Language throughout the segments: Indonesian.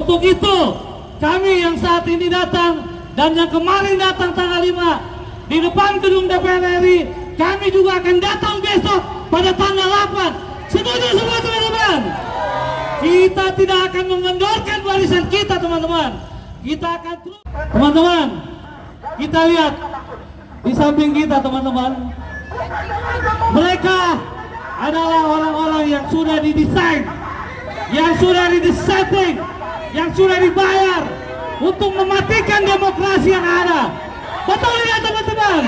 Untuk itu kami yang saat ini datang dan yang kemarin datang tanggal 5 di depan gedung DPR RI, kami juga akan datang besok pada tanggal 8. Setuju semua teman-teman? Kita tidak akan mengendorkan warisan kita teman-teman. Kita akan terus. Teman-teman, kita lihat di samping kita teman-teman. Mereka adalah orang-orang yang sudah didesain, yang sudah disetting, yang sudah dibayar untuk mematikan demokrasi yang ada. Betul ya teman-teman?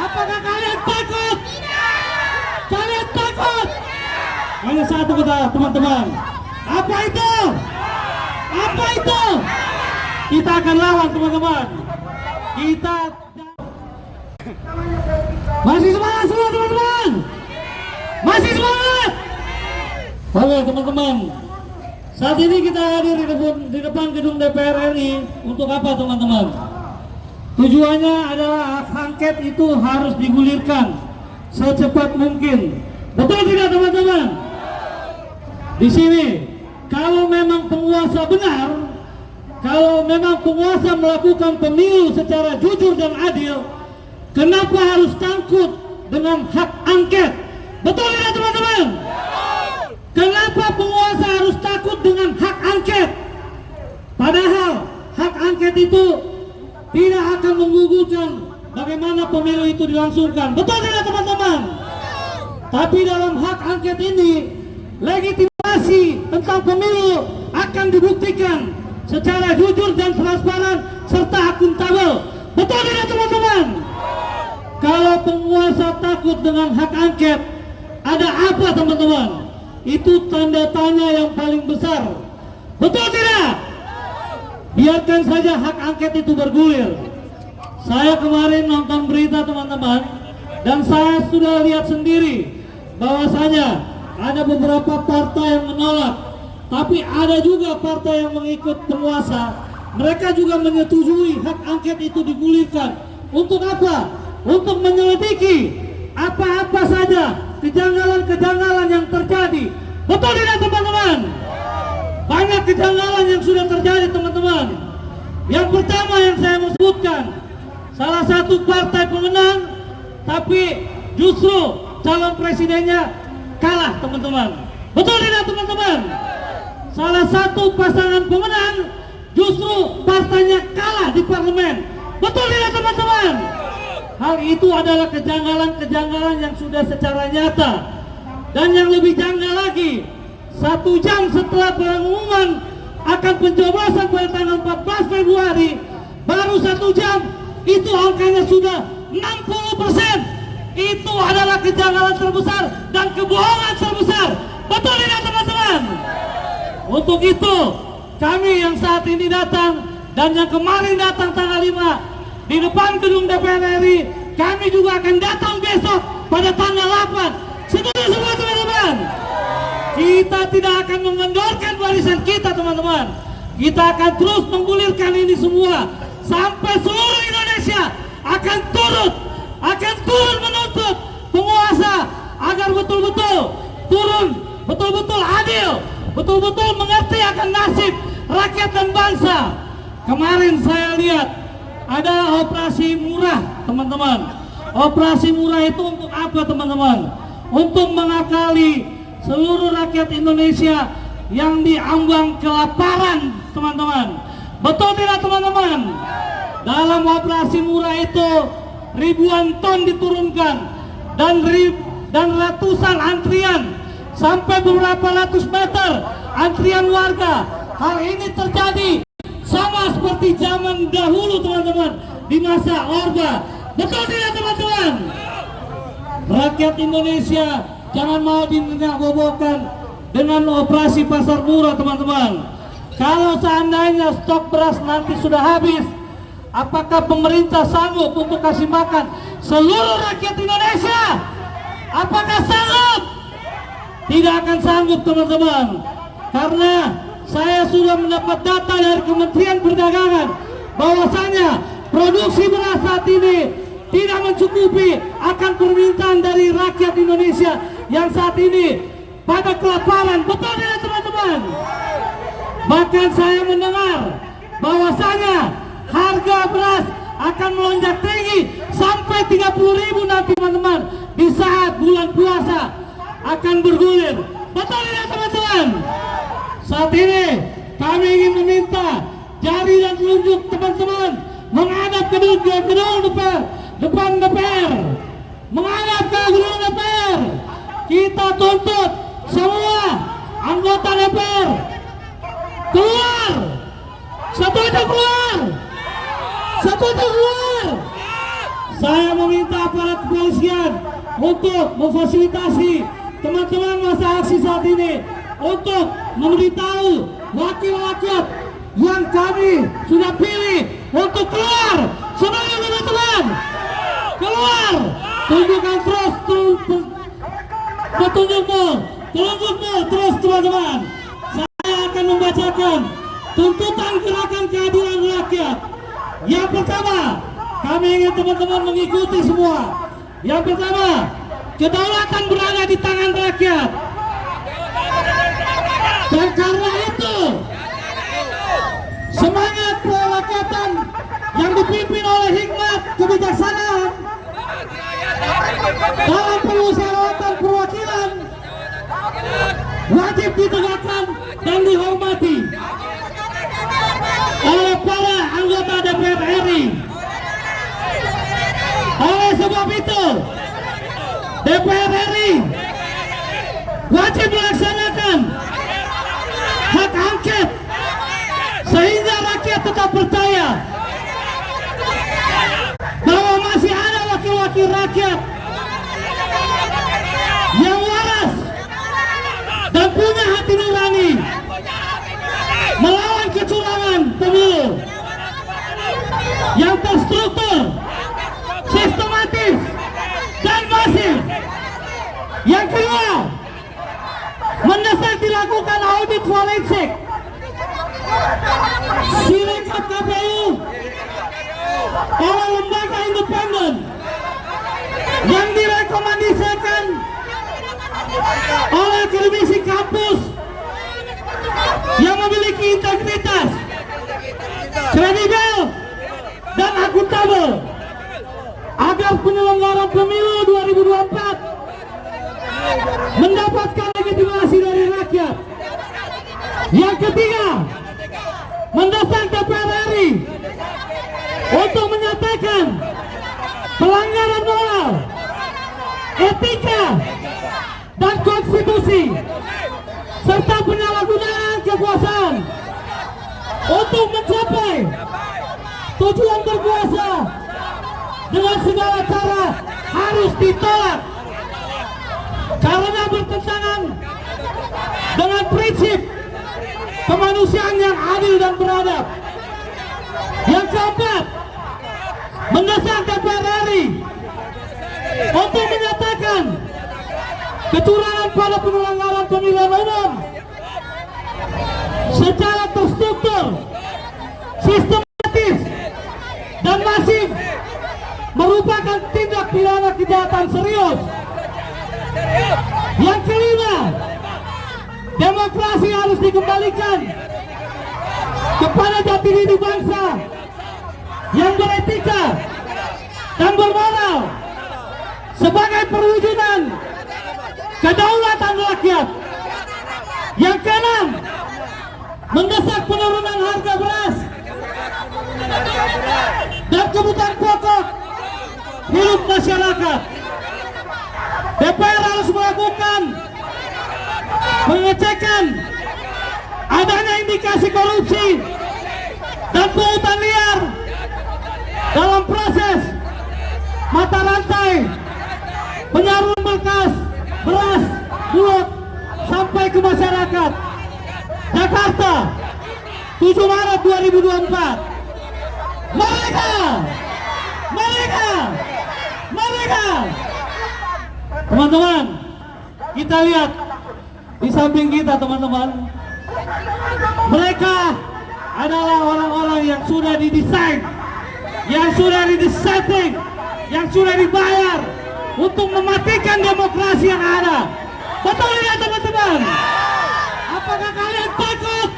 Apakah kalian takut? Kalian takut? Hanya satu kata teman-teman. Apa itu? Apa itu? Kita akan lawan teman-teman. Kita masih semangat semua teman-teman. Masih semangat. Oke teman-teman. Saat ini kita hadir di depan gedung DPR RI untuk apa teman-teman? Tujuannya adalah hak angket itu harus digulirkan secepat mungkin. Betul tidak teman-teman? Di sini kalau memang penguasa benar, kalau memang penguasa melakukan pemilu secara jujur dan adil, kenapa harus takut dengan hak angket? Betul tidak teman-teman? Kenapa penguasa harus takut dengan hak angket? Padahal hak angket itu tidak akan menggugurkan bagaimana pemilu itu dilangsungkan. Betul tidak teman-teman? Tapi dalam hak angket ini, legitimasi tentang pemilu akan dibuktikan secara jujur dan transparan serta akuntabel. Betul tidak teman-teman? Kalau penguasa takut dengan hak angket, ada apa teman-teman? Itu tanda tanya yang paling besar. Betul tidak? Biarkan saja hak angket itu bergulir. Saya kemarin nonton berita teman-teman, dan saya sudah lihat sendiri bahwasanya ada beberapa partai yang menolak, tapi ada juga partai yang mengikut penguasa. Mereka juga menyetujui hak angket itu digulirkan. Untuk apa? Untuk menyelidiki apa-apa saja kejanggalan-kejanggalan yang terjadi. Betul tidak teman-teman? Banyak kejanggalan yang sudah terjadi teman-teman. Yang pertama yang saya mau sebutkan, salah satu partai pemenang, tapi justru calon presidennya kalah teman-teman. Betul tidak teman-teman? Salah satu pasangan pemenang justru partainya kalah di parlemen. Betul tidak teman-teman? Hal itu adalah kejanggalan-kejanggalan yang sudah secara nyata. Dan yang lebih janggal lagi, 1 jam setelah pengumuman akan pencoblosan pada tanggal 14 Februari, baru 1 jam itu angkanya sudah 60%. Itu adalah kejanggalan terbesar dan kebohongan terbesar. Betul tidak teman-teman? Untuk itu kami yang saat ini datang dan yang kemarin datang tanggal 5 di depan gedung DPR RI, kami juga akan datang besok pada tanggal 8. Setuju semua teman-teman? Kita tidak akan mengendorkan warisan kita teman-teman. Kita akan terus menggulirkan ini semua sampai seluruh Indonesia akan turun menuntut penguasa agar betul-betul turun, betul-betul adil, betul-betul mengerti akan nasib rakyat dan bangsa. Kemarin saya lihat ada operasi murah teman-teman. Operasi murah itu untuk apa teman-teman? Untuk mengakali seluruh rakyat Indonesia yang diambang kelaparan teman-teman. Betul tidak teman-teman? Dalam operasi murah itu ribuan ton diturunkan dan ratusan antrian sampai beberapa ratus meter antrian warga. Hal ini terjadi sama seperti zaman dahulu teman-teman, di masa Orba. Betul tidak teman-teman? Rakyat Indonesia jangan mau dinegah-bobokan dengan operasi pasar murah teman-teman. Kalau seandainya stok beras nanti sudah habis, apakah pemerintah sanggup untuk kasih makan seluruh rakyat Indonesia? Apakah sanggup? Tidak akan sanggup teman-teman. Karena saya sudah mendapat data dari Kementerian Perdagangan bahwasanya produksi beras saat ini tidak mencukupi akan permintaan dari rakyat Indonesia yang saat ini pada kelaparan. Betul tidak teman-teman? Bahkan saya mendengar bahwasanya harga beras akan melonjak tinggi sampai 30.000 nanti teman-teman, di saat bulan puasa akan bergulir. Betul tidak teman-teman? Saat ini kami ingin meminta jari dan telunjuk teman-teman menghadap ke gedung depan DPR, menghadap ke gedung DPR. Kita tuntut semua anggota DPR keluar, setuju keluar, setuju keluar. Saya meminta aparat kepolisian untuk memfasilitasi teman-teman masa aksi saat ini untuk memberitahu wakil rakyat yang kami sudah pilih untuk keluar. Semuanya teman-teman keluar, tunjukkan terus petunjukmu terus teman-teman. Saya akan membacakan tuntutan gerakan keadilan rakyat. Yang pertama, kami ingin teman-teman mengikuti semua. Yang pertama, kedaulatan berada di tangan rakyat. Dan karena itu, semangat kerakyatan yang dipimpin oleh hikmat kebijaksanaan dalam permusyawaratan perwakilan wajib ditegakkan dan dihormati oleh para anggota DPR RI. Oleh sebab itu, DPR RI wajib melaksanakan hak angket sehingga rakyat tetap percaya bahwa masih ada wakil-wakil rakyat yang waras dan punya hati nurani melawan kecurangan pemilu yang terstruktur, sistematis, dan masif. Yang kedua, mendesak dilakukan audit forensik sirekap KPU oleh lembaga independen yang direkomendasikan oleh akademisi kampus yang memiliki integritas, kredibel, dan akuntabel agar penyelenggara pemilu 2024 mendapatkan legitimasi dari rakyat. Yang ketiga, mendesak DPR RI untuk menyatakan pelanggaran moral, etika, dan konstitusi serta penyalahgunaan kekuasaan untuk mencapai tujuan berkuasa dengan segala cara harus ditolak karena bertentangan dengan prinsip kemanusiaan yang adil dan beradab. Yang keempat, mendesak DPR RI untuk menyatakan kecurangan pada penyelenggaraan pemilihan umum secara terstruktur, sistematis, dan masif merupakan tindak pidana kejahatan serius. Yang kelima, demokrasi harus dikembalikan kepada jati diri bangsa yang beretika dan bermoral sebagai perwujudan kedaulatan rakyat. Yang keenam, mendesak penurunan harga beras dan kebutuhan pokok hidup masyarakat. DPR harus melakukan pengecekan adanya indikasi korupsi dan pungutan liar dalam proses mata rantai penyaluran bekas beras bulog sampai ke masyarakat. Jakarta, 7 Maret 2024. Merdeka! Merdeka! Merdeka! Teman-teman, kita lihat di samping kita teman-teman, mereka adalah orang-orang yang sudah didesain, yang sudah disetting, yang sudah dibayar untuk mematikan demokrasi yang ada. Betul ya teman-teman? Apakah kalian takut?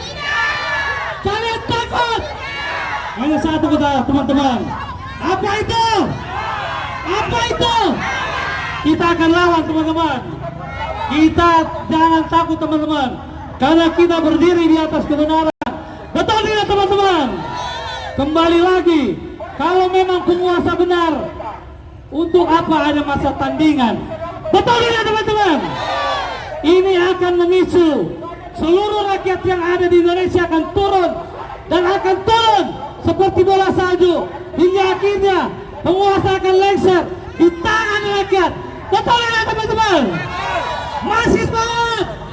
Hanya satu kita teman-teman. Apa itu? Apa itu? Kita akan lawan teman-teman. Kita jangan takut teman-teman. Karena kita berdiri di atas kebenaran. Betul tidak teman-teman? Kembali lagi. Kalau memang penguasa benar, untuk apa ada masa tandingan? Betul tidak teman-teman? Ini akan memicu seluruh rakyat yang ada di Indonesia akan turun. Dan akan turun seperti bola salju. Hingga akhirnya penguasa akan lengser di tangan rakyat. Betul tidak teman-teman? Masih semangat!